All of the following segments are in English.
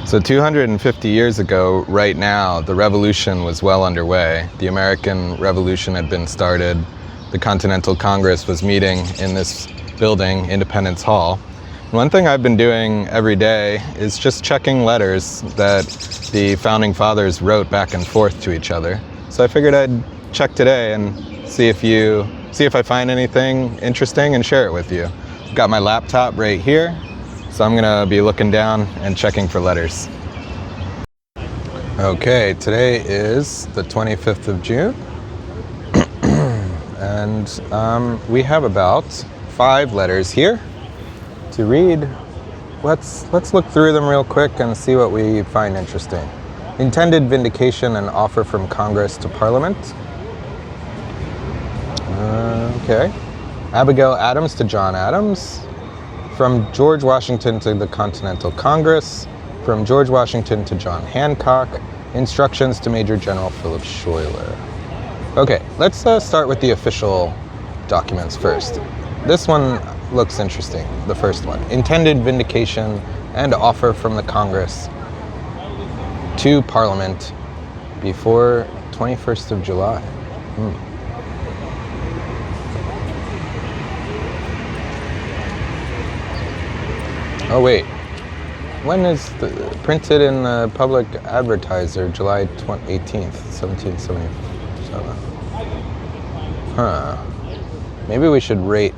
So 250 years ago, right now, the revolution was well underway. The American Revolution had been started. The Continental Congress was meeting in this building, Independence Hall. And one thing I've been doing every day is just checking letters that the Founding Fathers wrote back and forth to each other. So I figured I'd check today and see if I find anything interesting and share it with you. I've got my laptop right here. So I'm gonna be looking down and checking for letters. Okay, today is the 25th of June. And we have about 5 letters here to read. Let's look through them real quick and see what we find interesting. Intended vindication and offer from Congress to Parliament. Okay. Abigail Adams to John Adams. From George Washington to the Continental Congress. From George Washington to John Hancock. Instructions to Major General Philip Schuyler. Okay, let's start with the official documents first. This one looks interesting, the first one. Intended vindication and offer from the Congress to Parliament before 21st of July. Oh wait, when is printed in the Public Advertiser, July 18th, 1777? Maybe we should wait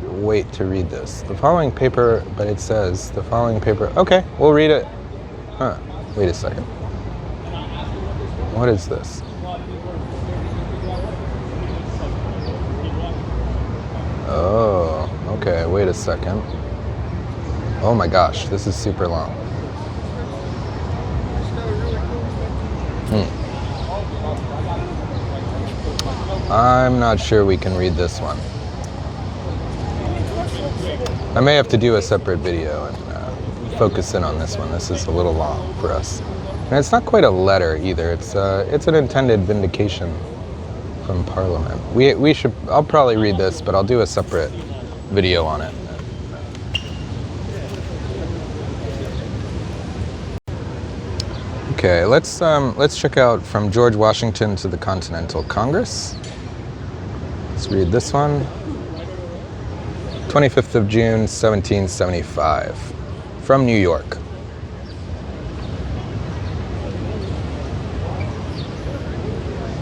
to read this. The following paper, but it says the following paper. Okay, we'll read it. Wait a second. What is this? Oh, okay, wait a second. Oh my gosh, this is super long. I'm not sure we can read this one. I may have to do a separate video and focus in on this one. This is a little long for us. And it's not quite a letter either. It's an intended vindication from Parliament. I'll probably read this, but I'll do a separate video on it. Okay, let's check out from George Washington to the Continental Congress. Let's read this one. 25th of June, 1775. From New York.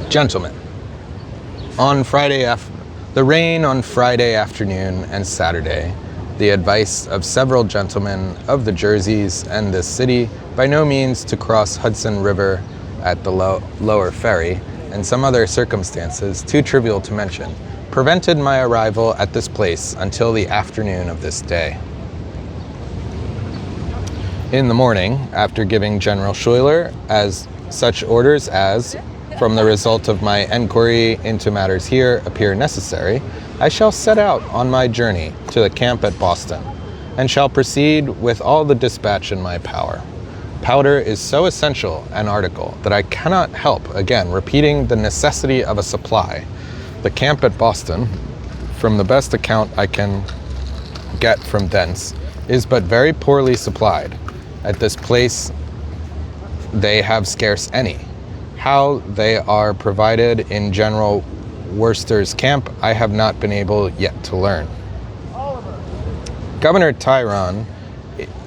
Gentlemen, the rain on Friday afternoon and Saturday, the advice of several gentlemen of the Jerseys and this city by no means to cross Hudson River at the lower ferry, and some other circumstances too trivial to mention, prevented my arrival at this place until the afternoon of this day. In the morning, after giving General Schuyler as such orders as, from the result of my enquiry into matters here, appear necessary, I shall set out on my journey to the camp at Boston, and shall proceed with all the dispatch in my power. Powder is so essential an article that I cannot help, again, repeating the necessity of a supply. The camp at Boston, from the best account I can get from thence, is but very poorly supplied. At this place they have scarce any. How they are provided in General Worcester's camp, I have not been able yet to learn. Governor Tyrone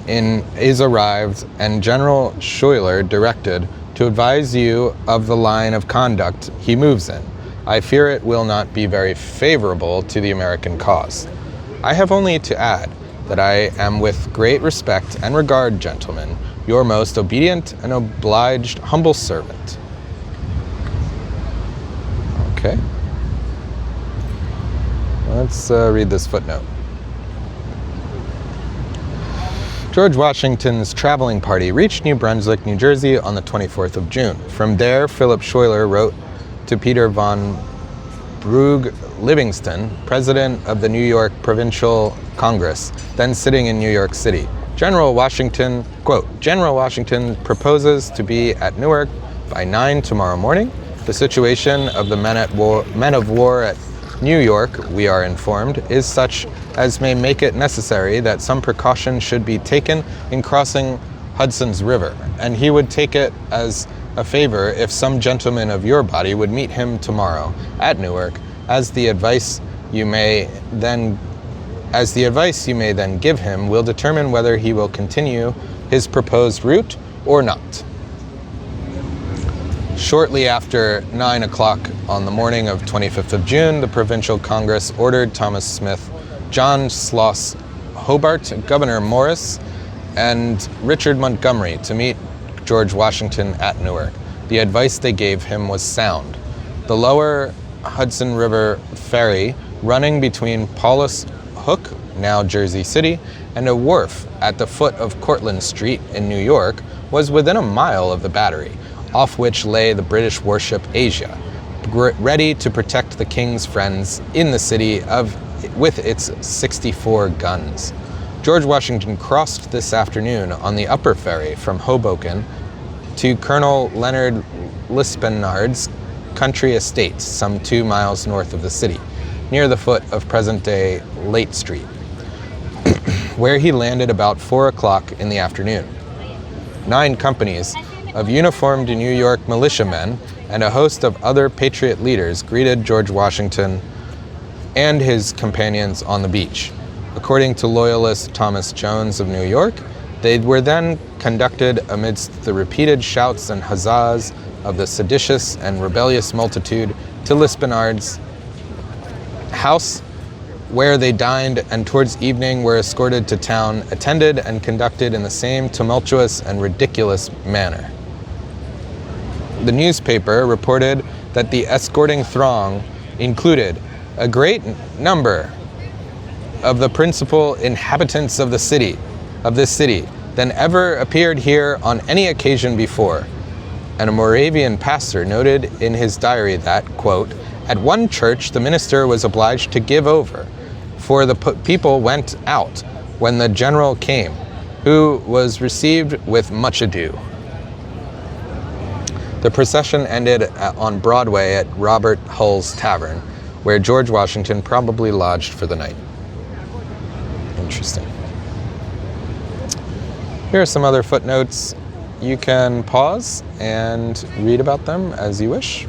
is arrived, and General Schuyler directed to advise you of the line of conduct he moves in. I fear it will not be very favorable to the American cause. I have only to add that I am with great respect and regard, gentlemen, your most obedient and obliged humble servant. Okay. Let's read this footnote. George Washington's traveling party reached New Brunswick, New Jersey on the 24th of June. From there, Philip Schuyler wrote to Peter von Brugge Livingston, president of the New York Provincial Congress, then sitting in New York City. General Washington, quote, General Washington proposes to be at Newark by 9 tomorrow morning. The situation of the men of war at New York, we are informed, is such as may make it necessary that some precaution should be taken in crossing Hudson's River, and he would take it as a favor if some gentleman of your body would meet him tomorrow at Newark, as the advice you may then give him will determine whether he will continue his proposed route or not. Shortly after 9 o'clock on the morning of 25th of June, the Provincial Congress ordered Thomas Smith, John Sloss Hobart, Governor Morris, and Richard Montgomery to meet George Washington at Newark. The advice they gave him was sound. The lower Hudson River ferry running between Paulus Hook, now Jersey City, and a wharf at the foot of Cortlandt Street in New York was within a mile of the battery, off which lay the British warship Asia, ready to protect the king's friends in the city with its 64 guns. George Washington crossed this afternoon on the upper ferry from Hoboken to Colonel Leonard Lispenard's country estates, some 2 miles north of the city, near the foot of present-day Late Street, where he landed about 4 o'clock in the afternoon. 9 companies of uniformed New York militiamen and a host of other patriot leaders greeted George Washington and his companions on the beach. According to Loyalist Thomas Jones of New York, they were then conducted amidst the repeated shouts and huzzas of the seditious and rebellious multitude to Lispenard's house, where they dined, and towards evening were escorted to town, attended and conducted in the same tumultuous and ridiculous manner. The newspaper reported that the escorting throng included a great number of the principal inhabitants of this city than ever appeared here on any occasion before. And a Moravian pastor noted in his diary that, quote, at one church the minister was obliged to give over, for the people went out when the general came, who was received with much ado. The procession ended on Broadway at Robert Hull's Tavern, where George Washington probably lodged for the night. Interesting. Here are some other footnotes. You can pause and read about them as you wish.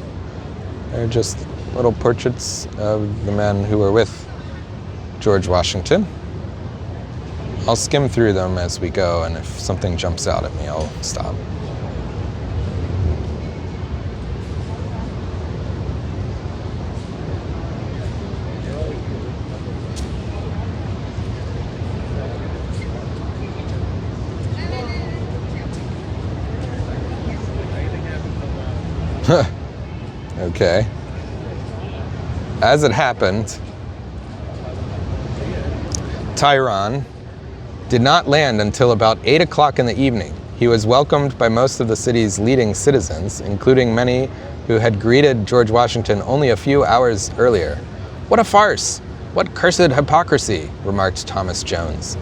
They're just little portraits of the men who were with George Washington. I'll skim through them as we go, and if something jumps out at me, I'll stop. Okay. As it happened, Tyrone did not land until about 8 o'clock in the evening. He was welcomed by most of the city's leading citizens, including many who had greeted George Washington only a few hours earlier. "What a farce! What cursed hypocrisy!" remarked Thomas Jones.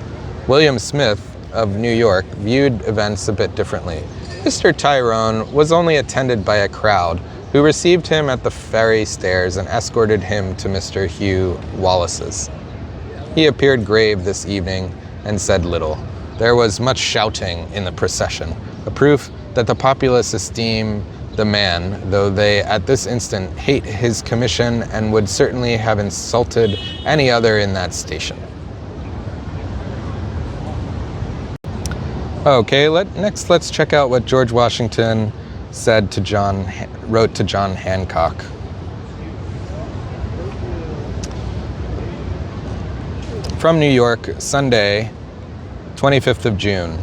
William Smith of New York viewed events a bit differently. Mr. Tyrone was only attended by a crowd who received him at the ferry stairs and escorted him to Mr. Hugh Wallace's. He appeared grave this evening and said little. There was much shouting in the procession, a proof that the populace esteem the man, though they at this instant hate his commission and would certainly have insulted any other in that station. Okay, next let's check out what George Washington wrote to John Hancock. From New York, Sunday, 25th of June,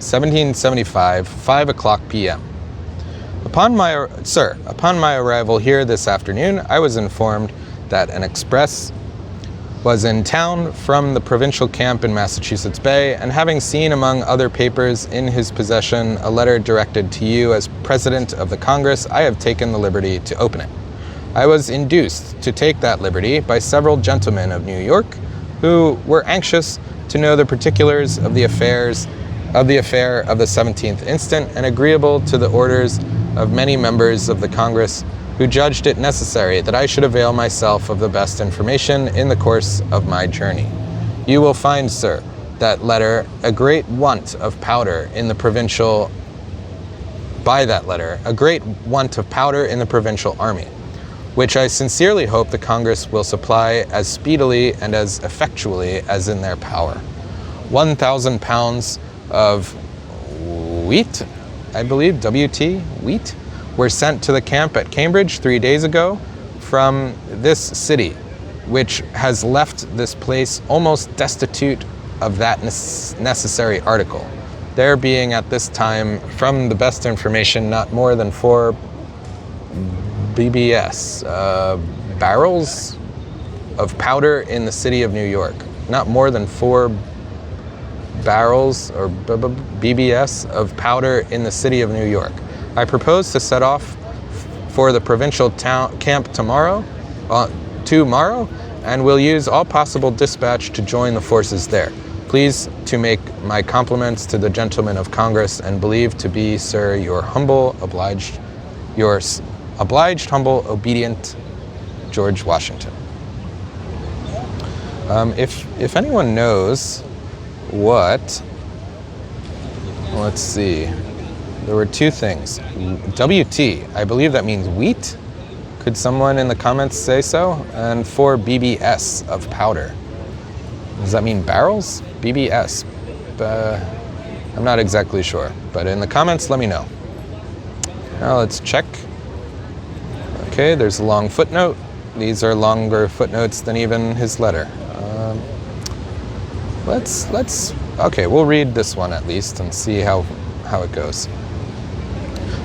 1775, 5 o'clock p.m. Upon my arrival here this afternoon, I was informed that an express was in town from the provincial camp in Massachusetts Bay, and having seen among other papers in his possession a letter directed to you as President of the Congress, I have taken the liberty to open it. I was induced to take that liberty by several gentlemen of New York who were anxious to know the particulars of the affair of the 17th instant, and agreeable to the orders of many members of the Congress who judged it necessary that I should avail myself of the best information in the course of my journey. You will find, sir, that letter a great want of powder in the provincial army, which I sincerely hope the Congress will supply as speedily and as effectually as in their power. 1,000 pounds of wheat, I believe, WT, wheat, were sent to the camp at Cambridge 3 days ago from this city, which has left this place almost destitute of that necessary article. There being at this time, from the best information, not more than 4 BBS, barrels of powder in the city of New York. Not more than 4 barrels or BBS of powder in the city of New York. I propose to set off for the provincial camp tomorrow, and will use all possible dispatch to join the forces there. Please to make my compliments to the gentlemen of Congress, and believe to be, sir, your obliged, humble, obedient, George Washington. If anyone knows what, let's see, there were 2 things. WT, I believe that means wheat. Could someone in the comments say so? And 4 BBS of powder. Does that mean barrels? BBS. I'm not exactly sure, but in the comments, let me know. Now let's check. Okay, there's a long footnote. These are longer footnotes than even his letter. Okay, we'll read this one at least and see how it goes.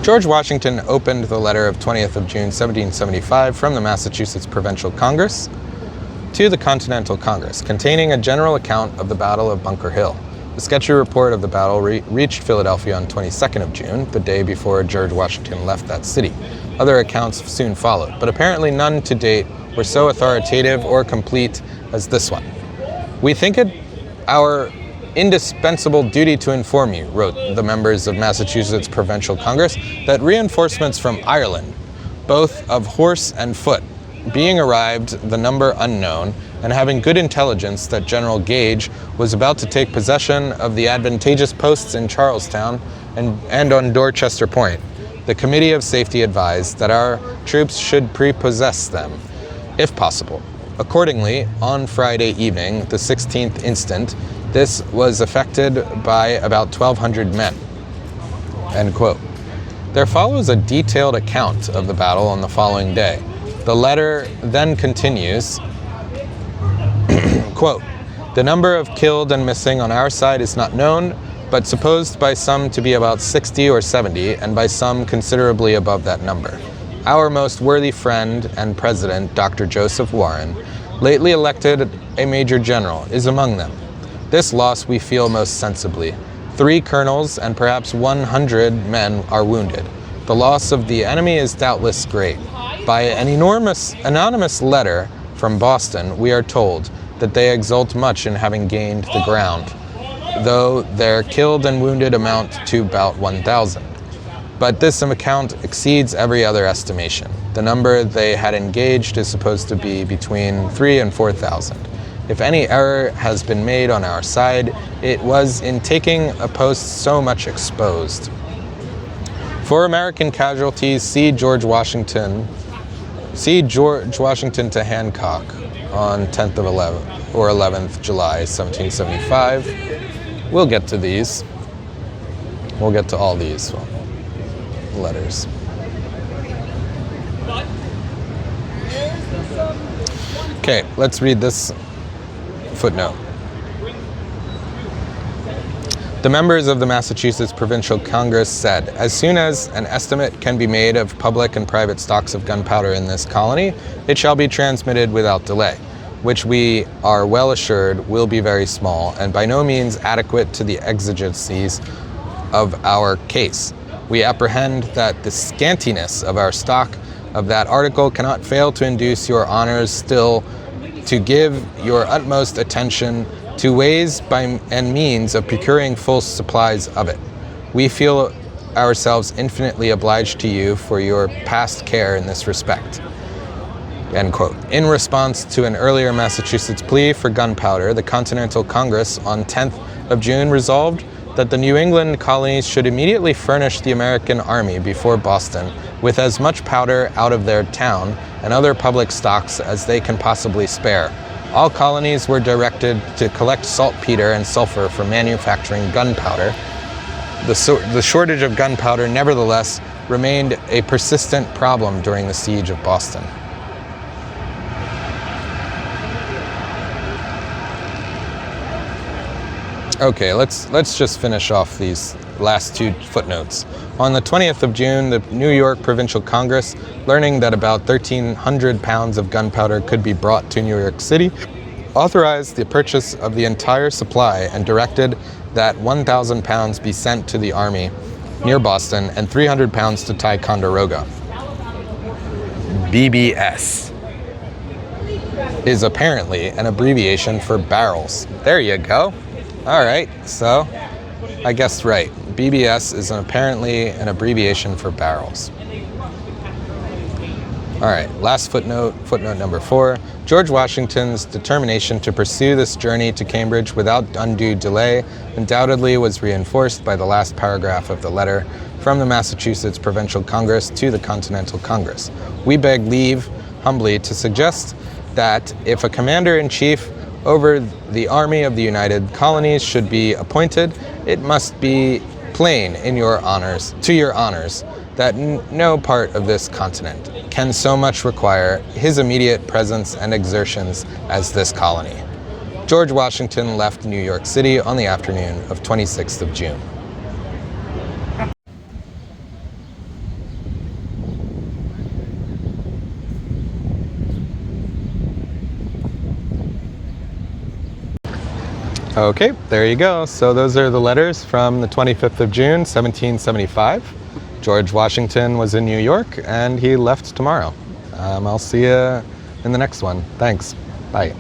George Washington opened the letter of 20th of June, 1775 from the Massachusetts Provincial Congress to the Continental Congress, containing a general account of the Battle of Bunker Hill. The sketchy report of the battle reached Philadelphia on 22nd of June, the day before George Washington left that city. Other accounts soon followed, but apparently none to date were so authoritative or complete as this one. We think it our indispensable duty to inform you, wrote the members of Massachusetts Provincial Congress, that reinforcements from Ireland, both of horse and foot, being arrived, the number unknown, and having good intelligence that General Gage was about to take possession of the advantageous posts in Charlestown and on Dorchester Point, the Committee of Safety advised that our troops should prepossess them, if possible. Accordingly, on Friday evening, the 16th instant, this was effected by about 1,200 men. End quote. There follows a detailed account of the battle on the following day. The letter then continues, quote, the number of killed and missing on our side is not known, but supposed by some to be about 60 or 70, and by some considerably above that number. Our most worthy friend and president, Dr. Joseph Warren, lately elected a major general, is among them. This loss we feel most sensibly. 3 colonels and perhaps 100 men are wounded. The loss of the enemy is doubtless great. By an anonymous letter from Boston, we are told that they exult much in having gained the ground, though their killed and wounded amount to about 1,000. But this account exceeds every other estimation. The number they had engaged is supposed to be between 3,000 and 4,000. If any error has been made on our side, it was in taking a post so much exposed. For American casualties, see George Washington to Hancock on 10th of 11th July 1775. We'll get to these. We'll get to all these letters. Okay, let's read this footnote. The members of the Massachusetts Provincial Congress said, as soon as an estimate can be made of public and private stocks of gunpowder in this colony, it shall be transmitted without delay, which we are well assured will be very small and by no means adequate to the exigencies of our case. We apprehend that the scantiness of our stock of that article cannot fail to induce your honors still to give your utmost attention to ways and means of procuring full supplies of it. We feel ourselves infinitely obliged to you for your past care in this respect. End quote. In response to an earlier Massachusetts plea for gunpowder, the Continental Congress on 10th of June resolved that the New England colonies should immediately furnish the American Army before Boston with as much powder out of their town and other public stocks as they can possibly spare. All colonies were directed to collect saltpeter and sulfur for manufacturing gunpowder. The shortage of gunpowder, nevertheless, remained a persistent problem during the siege of Boston. Okay, let's just finish off these last two footnotes. On the 20th of June, the New York Provincial Congress, learning that about 1,300 pounds of gunpowder could be brought to New York City, authorized the purchase of the entire supply and directed that 1,000 pounds be sent to the Army near Boston and 300 pounds to Ticonderoga. BBS is apparently an abbreviation for barrels. There you go. All right, so I guessed right. BBS is apparently an abbreviation for barrels. All right, last footnote number 4. George Washington's determination to pursue this journey to Cambridge without undue delay undoubtedly was reinforced by the last paragraph of the letter from the Massachusetts Provincial Congress to the Continental Congress. We beg leave humbly to suggest that if a commander-in-chief over the Army of the United Colonies should be appointed, it must be plain in your honors, to your honors, that no part of this continent can so much require his immediate presence and exertions as this colony. George Washington left New York City on the afternoon of 26th of June. Okay, there you go. So those are the letters from the 25th of June, 1775. George Washington was in New York and he left tomorrow. I'll see you in the next one. Thanks. Bye.